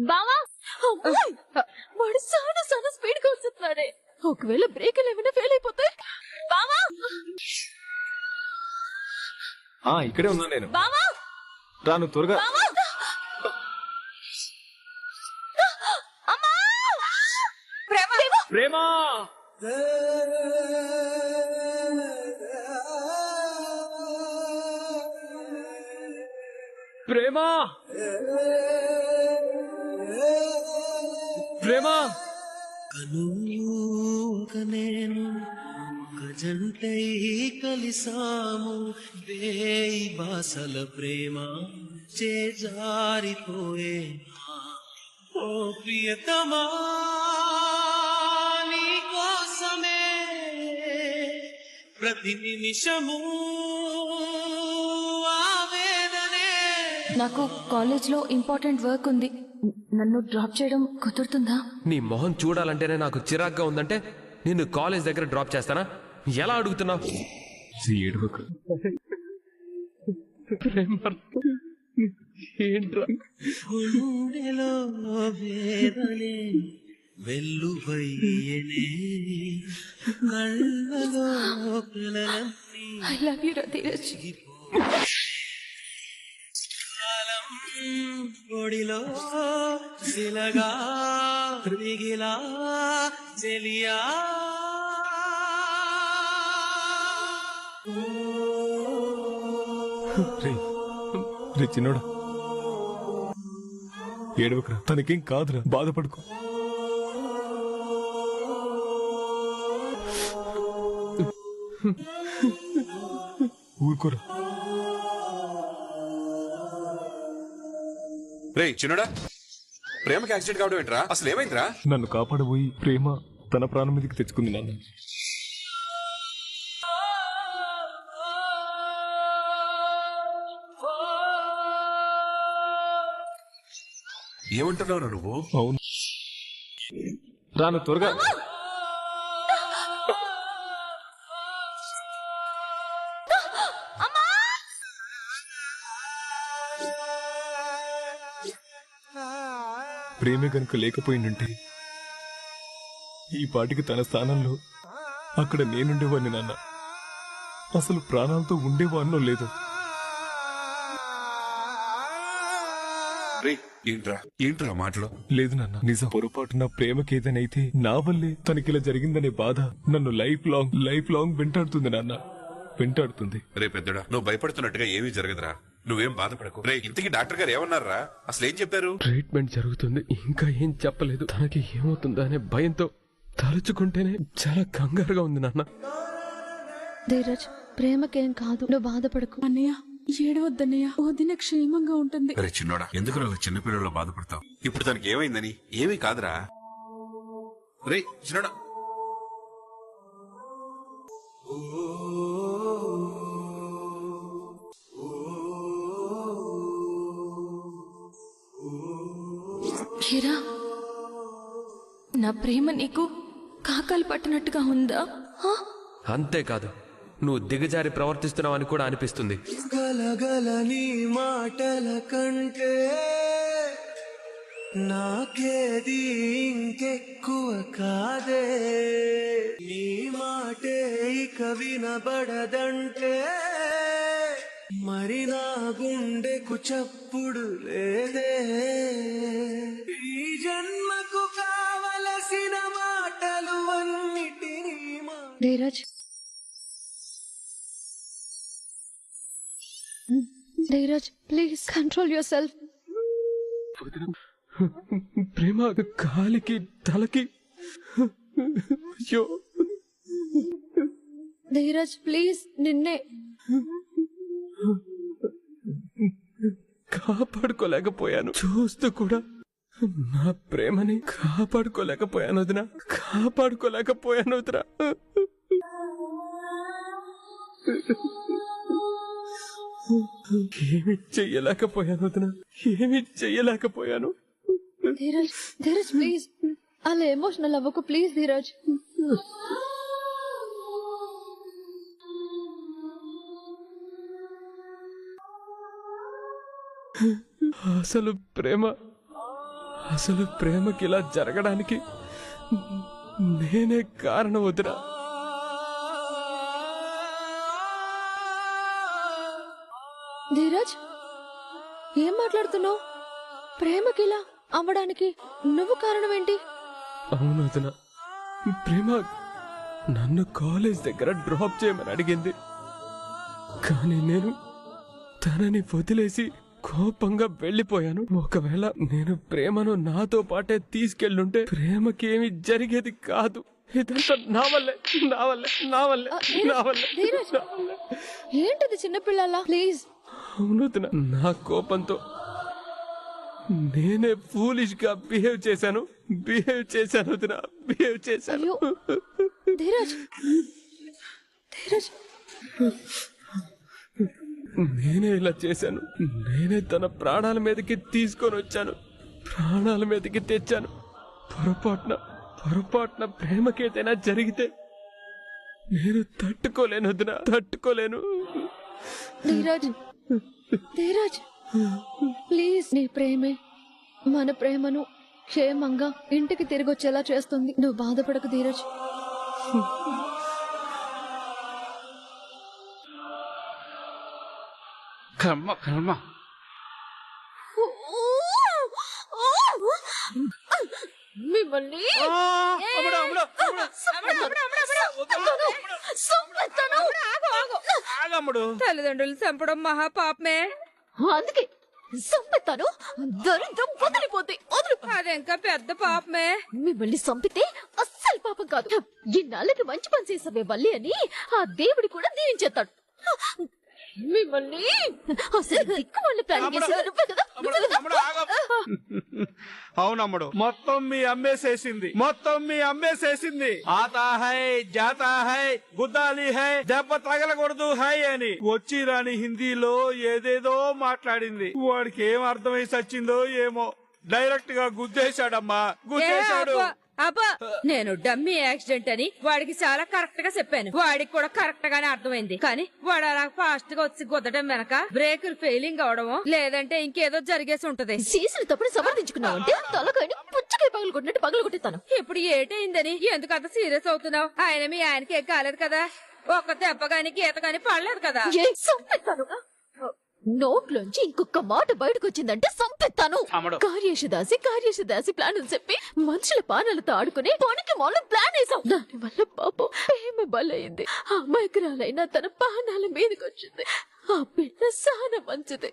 బావా వాడు చాలా చాలా స్పీడ్ గా వస్తున్నాడే. ఒకవేళ బ్రేక్ ఏమైనా ఫెయిల్ అయిపోతే బావా. ఇక్కడే ఉన్నా నేను. బావా రాను త్వరగా. ప్రేమ ప్రేమ ప్రేమ నేను గజంటై కలిసాము వేయి బాసల ప్రేమ చేజారిపోయే ఓ ప్రియతమా నీ కోసమే ప్రతి నిమిషము నాకు కాలేజ్ లో ఇంపార్టెంట్ వర్క్ ఉంది. నన్ను డ్రాప్ చేయడం కుదురుతుందా? నీ మొహం చూడాలంటేనే నాకు చిరాగ్గా ఉందంటే నిన్ను కాలేజ్ దగ్గర డ్రాప్ చేస్తానా? ఎలా అడుగుతున్నావు? I love you Dheeraj. ఒడిలో శిలగా మిగిలా చెలియా రే చిన్నోడా, ఏడవకరా, తనకేం కాదురా, బాధపడుకో. ఊరుకోరా. రే చిన్నడా, ప్రేమకి యాక్సిడెంట్ కావడం ఏంట్రా? అసలు ఏమైందిరా? నన్ను కాపాడబోయి ప్రేమ తన ప్రాణం మీదకి తెచ్చుకుంది నాన్న. ఏమంటున్నావు నువ్వు? అవును, రాను త్వరగా. ప్రేమే గనుక లేకపోయిందంటే ఈ పాటికి తన స్థానంలో అక్కడ నేనుండేవాడిని నాన్న. అసలు ప్రాణాలతో ఉండేవాడినో లేదో. ఏంట్రా మాటలు? లేదు నాన్న, నిజం. పొరపాటున ప్రేమకి ఏదైనైతే నా వల్లే తనకిలా జరిగిందనే బాధ నన్ను లైఫ్ లాంగ్ వెంటాడుతుంది నాన్న, వెంటాడుతుంది. రే పెద్దడా, నువ్వు భయపడుతున్నట్టుగా ఏమీ జరగదురా, నువ్వేం బాధపడకు. రే ఇంతకీ డాక్టర్ గారు ఏమన్నారా? అసలు ఏం చెప్పారు? ట్రీట్మెంట్ జరుగుతుంది, ఇంకా ఏం చెప్పలేదు. తనకి ఏమవుతుందా అనే భయంతో తలుచుకుంటేనే చాలా కంగారుగా ఉంది నాన్న. ధీరజ్, ప్రేమకేం కాదు, నువ్వు బాధపడకు. అన్నయ్య ఏడవద్దన్నయ్య, వదిన క్షేమంగా ఉంటుంది. రే చిన్నోడా, ఎందుకు చిన్నపిల్లల్లో బాధపడతావు? ఇప్పుడు తనకి ఏమైందని? ఏమీ కాదురా. రే చిన్నోడా, హీరా, నా ప్రేమ నీకు కాకాలు పట్టినట్టుగా ఉందా? అంతేకాదు, నువ్వు దిగజారి ప్రవర్తిస్తున్నావని కూడా అనిపిస్తుంది. గలగలని మాటల కంటే నాకేది ఇంకెక్కువ కాదే, నీ మాటే ఇక వినబడదంటే మరి నా గుండెకు చప్పుడు లేదే. ఈ జన్మకు కావలసిన మాటలు అన్నిటినీ Dheeraj, Dheeraj please control yourself. ప్రేమ కాలికి తలకి. అయ్యో ధీరజ్ ప్లీజ్, నిన్నే కాపాడుకోలేకపోయాను. చూస్తూ కూడా నా ప్రేమని కాపాడుకోలేకపోయాను వదినా, కాపాడుకోలేకపోయాను వదినా. ఏమి చెయ్యలేకపోయాను వదినా, ఏమి చెయ్యలేకపోయాను. ధీరజ్, ధీరజ్ ప్లీజ్, అలా ఎమోషనల్ అవ్వకు ప్లీజ్ ధీరజ్. అసలు ప్రేమ అసలు ప్రేమకి ఇలా జరగడానికి నేనే కారణం వదినా. ధీరజ్, ఏం మాట్లాడుతున్నావు? ప్రేమకి ఇలా అవ్వడానికి నువ్వు కారణం ఏంటి? అవును వదినా, ప్రేమ నన్ను కాలేజ్ దగ్గర డ్రాప్ చేయమని అడిగింది. కానీ నేను తనని వదిలేసి కోపంగా వెళ్ళిపోయాను. ఒకవేళ నేను ప్రేమను నాతో పాటే తీసుకెళ్ళుంటే ప్రేమకేమి జరిగేది కాదు. ఇదంతా నా వల్లే, నా వల్లే, నా వల్లే, నా వల్లే. ధీరజ్, ఏంటది చిన్నపిల్లలా? ప్లీజ్. అవును వదినా, నా కోపంతో నేనే ఫూలిష్ గా బిహేవ్ చేశాను వదినా, బిహేవ్ చేశాను. అయ్యో ధీరజ్, ధీరజ్, నేనే ఇలా చేశాను. నేనే తన ప్రాణాల మీదకి తీసుకొని వచ్చాను, ప్రాణాల మీదకి తెచ్చాను. పొరపాటున ప్రేమకేదైనా జరిగితే నేను తట్టుకోలేను వదినా, తట్టుకోలేను. ధీరజ్, ధీరజ్, ప్లీజ్. నీ ప్రేమే మన ప్రేమను క్షేమంగా ఇంటికి తిరిగి వచ్చేలా చేస్తుంది. నువ్వు బాధపడకు ధీరజ్. కర్మ కర్మ. మిమ్మల్ని తల్లిదండ్రులు చంపడం మహాపాపమే. అందుకే సంపెత్తాను. దరిద్రం వదిలిపోతే అదింకా పెద్ద పాపమే. మిమ్మల్ని చంపితే అస్సలు పాపం కాదు. ఇన్నాళ్ళకి మంచి పని చేసావే వల్లి అని ఆ దేవుడి కూడా దీవించేస్తాడు. మిమ్మల్ని అసలు దిక్కు వాళ్ళ ప్లాన్ చేసేది నువ్వే కదా, నువ్వే కదా? అవునమ్ముడు, మొత్తం మీ అమ్మేసేసింది. ఆతా హై జాతా హై గుద్దాలి హై దెబ్బ తగలకూడదు హై అని వచ్చి రాని హిందీలో ఏదేదో మాట్లాడింది. వాడికి ఏం అర్థమై సచ్చిందో ఏమో, డైరెక్ట్ గా గుద్దేశాడమ్మా, గుద్దేశాడు. అబ్బా, నేను డమ్మీ యాక్సిడెంట్ అని వాడికి చాలా కరెక్ట్ గా చెప్పాను. వాడికి కూడా కరెక్ట్ గానే అర్థమైంది. కానీ వాడు అలా ఫాస్ట్ గా వచ్చి గుద్దడం వెనక బ్రేకులు ఫెయిలింగ్ అవడమో లేదంటే ఇంకేదో జరిగేసి ఉంటది. చేసిన తప్పుడు సమర్థించుకున్నావంటే తలకాయని పుచ్చకాయ పగలు కొట్టినట్టు పగలు కొట్టేస్తాను. ఇప్పుడు ఏటైందని ఎందుకు అంత సీరియస్ అవుతున్నావు? మీ ఆయనకి ఏం కాలేదు కదా? ఒక దెబ్బ గాని గీత గాని పడలేదు కదా? ఏం సంపెత్తాను? నోట్లోంచి ఇంకొక మాట బయటకు వచ్చిందంటే సంపెత్తాను. కార్యశదాసి ప్లాన్ చెప్పి మనుషుల పానాలతో ఆడుకుని పనికి మొదలు ప్లాన్ వేసాం. దాని వల్ల పాపం ప్రేమ బలైంది. అమాయకురాలైనా తన పానాల మీదకి వచ్చింది. ఆ బిడ్డ చాలా మంచిది.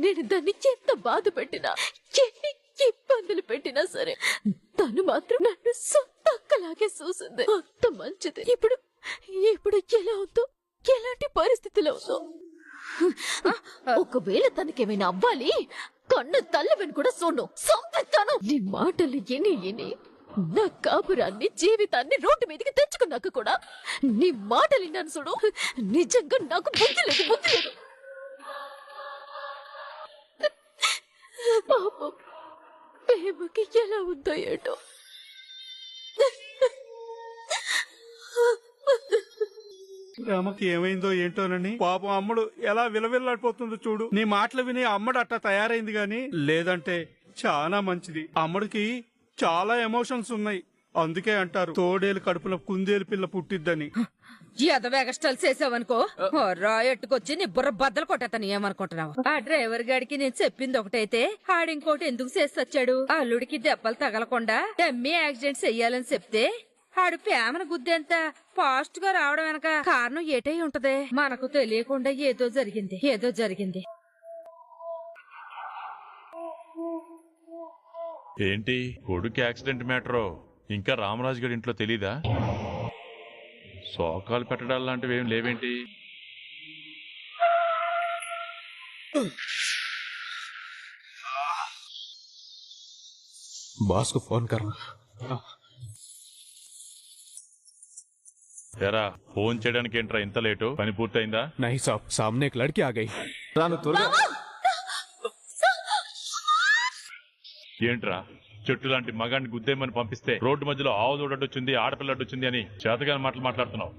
నేను దాన్ని ఎంత బాధ పెట్టినా, ఎన్ని ఇబ్బందులు పెట్టినా సరే తను మాత్రం నన్ను సొంత అక్కలాగే చూసింది. అంత మంచిది. ఇప్పుడు ఎలా ఉందో, ఎలాంటి పరిస్థితిలో ఉందో. ఒకవేళ తనకేమైనా అవ్వాలి, కన్ను తల్లివని కూడా చూడు, సంపెత్తాను. నీ మాటలు ఎని నా కాపురాన్ని జీవితాన్ని రోడ్డు మీదకి తెచ్చుకున్నాక కూడా నీ మాటలు విన్నాను చూడు. నిజంగా నాకు బుద్ధి లేదు. పాపం ప్రేమకి ఎలా ఉందో ఏటో. ప్రేమకి ఏమైందో ఏంటోనని పాపం అమ్మడు ఎలా విలవిల్లాడిపోతుందో చూడు. నీ మాటలు విని అమ్మడు అట్టా తయారైంది గాని లేదంటే చాలా మంచిది. అమ్మడికి చాలా ఎమోషన్స్ ఉన్నాయి. అందుకే అంటారు తోడేలు కడుపులో కుందేలు పిల్ల పుట్టిద్దని. ఎదవేగస్టాలు చేసావనుకో రాయట్టుకొచ్చి నీ బుర్ర బద్దలు కొట్టేతను. ఏమనుకుంటున్నావు? ఆ డ్రైవర్ గాడికి నేను చెప్పింది ఒకటైతే ఆడింకోటి ఎందుకు చేసి వచ్చాడు? అల్లుడికి దెబ్బలు తగలకుండా డమ్మీ యాక్సిడెంట్ చెయ్యాలని చెప్తే ఆడు ప్రేమను గుద్దెంత ఫాస్ట్ గా రావడం వెనక కారణం ఏటై ఉంటది? మనకు తెలియకుండా ఏదో జరిగింది. ఏంటి కొడుకు యాక్సిడెంట్ మ్యాటరో ఇంకా రామరాజు గారి ఇంట్లో తెలీదా? శోకాలు పెట్టడాలు లాంటివి ఏం లేవేంటి? బాస్ కు ఫోన్ కర్రా. ఎరా ఫోన్ చేయడానికి ఏంట్రా ఇంత లేటు? పని పూర్తయిందా? नहीं साहब, सामने एक लड़की आ गई. రాను త్వరగా. ఏంట్రా చెట్టు లాంటి మగాన్ని గుద్దేమని పంపిస్తే రోడ్డు మధ్యలో ఆవు దూడొచ్చింది, ఆడపిల్ల వచ్చింది అని చేతగాని మాటలు మాట్లాడుతున్నావు.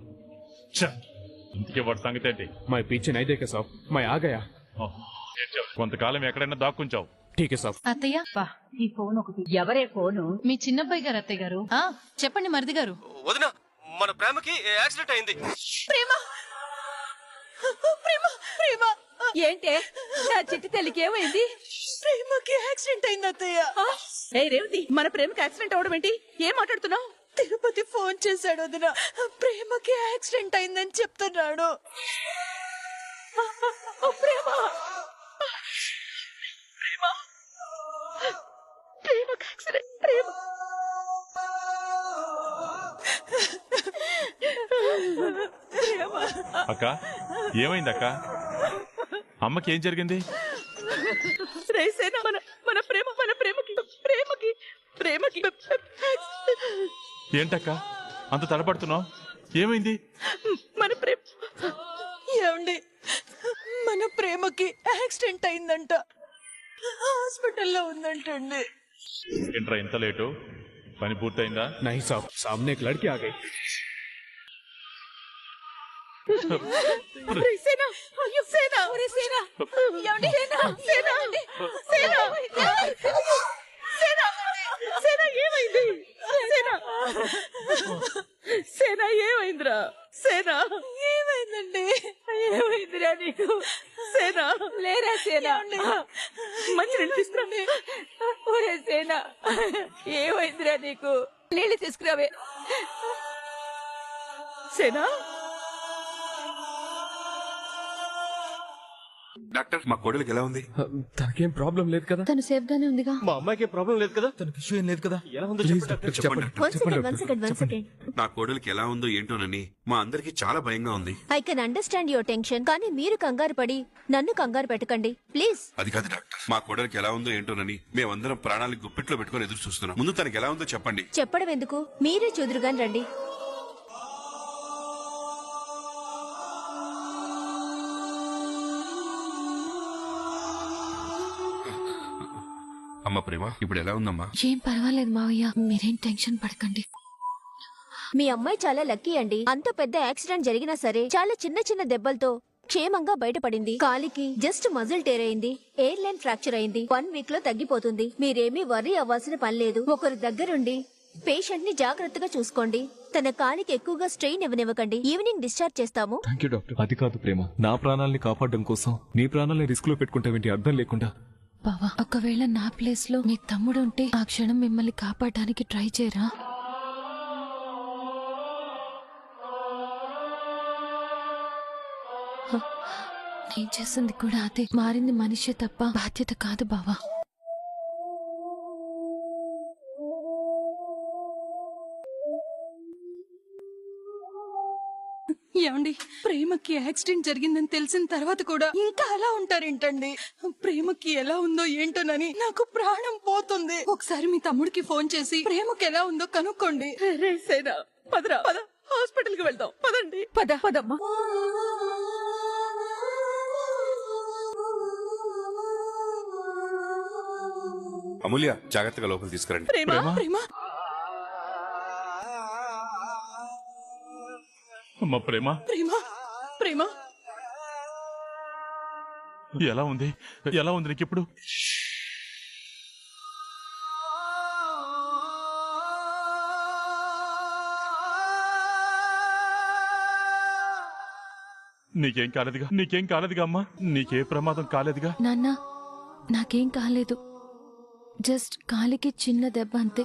ఇంటికి వాడి సంగతి ఏంటి? मैं पीछे नहीं देखे साहब, मैं आ गया. కొంతకాలం ఎక్కడైనా దాక్కుంచావు. ఠీకే సాబ్. అత్తయ్య ఈ ఫోన్ ఒకటి ఎవరే ఫోను? మీ చిన్నబ్బాయి గారు అత్తయ్య గారు. చెప్పండి మరిది గారు. వదిన, మన ప్రేమకి యాక్సిడెంట్ అయింది. ఏంటే నా చిట్టి తల్లికి ఏమైంది? ప్రేమకి యాక్సిడెంట్ అయింది అత్తయ్య. ఏ రేవతి, మన ప్రేమకి యాక్సిడెంట్ అవడం ఏంటి? ఏం మాట్లాడుతున్నావు? తిరుపతి ఫోన్ చేశాడు వదిన. ప్రేమకి యాక్సిడెంట్ అయిందని చెప్తున్నాడు. ప్రేమ ప్రేమకి యాక్సిడెంట్. అక్క ఏమైంది అక్క? అమ్మకి ఏం జరిగింది? రేసేనా మన ప్రేమకి ఏంటక్క అంత తడపడుతున్నావు? ఏమైంది? ఏమండి, మన ప్రేమకి యాక్సిడెంట్ అయిందంట. హాస్పిటల్లో ఉందంటండి. ఏంట్రా ఇంత లేటు? పని పూర్తయిందా? नहीं साहब, सामने एक लड़की आ गई. రేసేనా, అయ్యో సేనా, రేసేనా, ఏమండి? సేనా, సేనా, సేనా ఏమైంది? సేనా ఏమైందిరా? సేనా ఏమైందండి? ఏమైందిరా నీకు? సేనా లేరా? సేనా మంచి నిలిపిస్తున్నాండి. ఒరే సేనా, ఏమైందిరా నీకు? నీళ్ళు తీసుకురావే. సేనా, డాక్టర్, మా కోడలికి ఎలా ఉంది? తనకేం ప్రాబ్లం లేదు కదా? తను సేఫ్ గానే ఉందిగా. మా అమ్మాయికి ప్రాబ్లం లేదు కదా? తనకి ఇష్యూ ఏం లేదు కదా? ఎలా ఉందో చెప్పండి డాక్టర్. చెప్పండి డాక్టర్. One second. నా కోడలికి ఎలా ఉందో ఏంటోనని మా అందరికి చాలా భయంగా ఉంది. I can understand your tension, కానీ మీరు కంగారు పడి నన్ను కంగారు పెట్టకండి ప్లీజ్. అది కాదు డాక్టర్, మా కోడలికి ఎలా ఉందో ఏంటోనని మేమందరం ప్రాణాలకు గుప్పిట్లో పెట్టుకుని ఎదురు చూస్తున్నాం. ముందు తనకి ఎలా ఉందో చెప్పండి. చెప్పడం ఎందుకు, మీరే చూదురుగాని రండి. అమ్మ ప్రేమ ఇప్పుడు ఎలా ఉందమ్మా? ఏం పర్వాలేదు మావయ్య, మీరేం టెన్షన్ పడకండి. మీ అమ్మాయి చాలా లక్కీ అండి. అంత పెద్ద యాక్సిడెంట్ జరిగినా సరే చాలా చిన్న చిన్న దెబ్బలతో క్షేమంగా బయటపడింది. కాలికి జస్ట్ మజిల్ టేర్ అయింది, ఎయిర్ లైన్ ఫ్రాక్చర్ అయింది. 1 వీక్ లో తగ్గిపోతుంది. మీరేమీ వర్రీ అవ్వాల్సిన పని లేదు. ఒకరి దగ్గరుండి పేషెంట్ ని జాగ్రత్తగా చూసుకోండి. తన కాలికి ఎక్కువగా స్ట్రెయిన్ ఇవ్వనివ్వకండి. ఈవినింగ్ డిశ్చార్జ్ చేస్తాము. Thank you doctor. అది కాదు ప్రేమ, నా ప్రాణాలని కాపాడడం కోసం నీ ప్రాణాలని రిస్క్ లో పెట్టుకుంటావేంటి అర్థం లేకుండా? బావా, ఒకవేళ నా ప్లేస్ లో మీ తమ్ముడు ఉంటే ఆ క్షణం మిమ్మల్ని కాపాడడానికి ట్రై చేయరా? నేను చేసింది కూడా అదే. మారింది మనిషి తప్ప బాధ్యత కాదు బావా. ఏమండి, ప్రేమకి యాక్సిడెంట్ జరిగిందని తెలిసిన తర్వాత కూడా ఇంకా అలా ఉంటారేంటండి? ప్రేమకి ఎలా ఉందో ఏంటోనని నాకు ప్రాణం పోతుంది. ఒకసారి మీ తమ్ముడికి ఫోన్ చేసి ప్రేమకి ఎలా ఉందో కనుక్కోండి. రేసేనా, పదరా, పద, హాస్పిటల్ కి వెళ్దాం. పదండి, పదమ్మా. అమూల్య, జాగ్రత్తగా లోపల తీసుకురండి. ప్రేమ అమ్మ ప్రేమ ప్రేమ ఎలా ఉంది? ఎలా ఉంది నీకు ఇప్పుడు? నీకేం కాలేదుగా అమ్మా? నీకే ప్రమాదం కాలేదుగా? నాన్న, నాకేం కాలేదు. జస్ట్ కాలికి చిన్న దెబ్బ అంతే.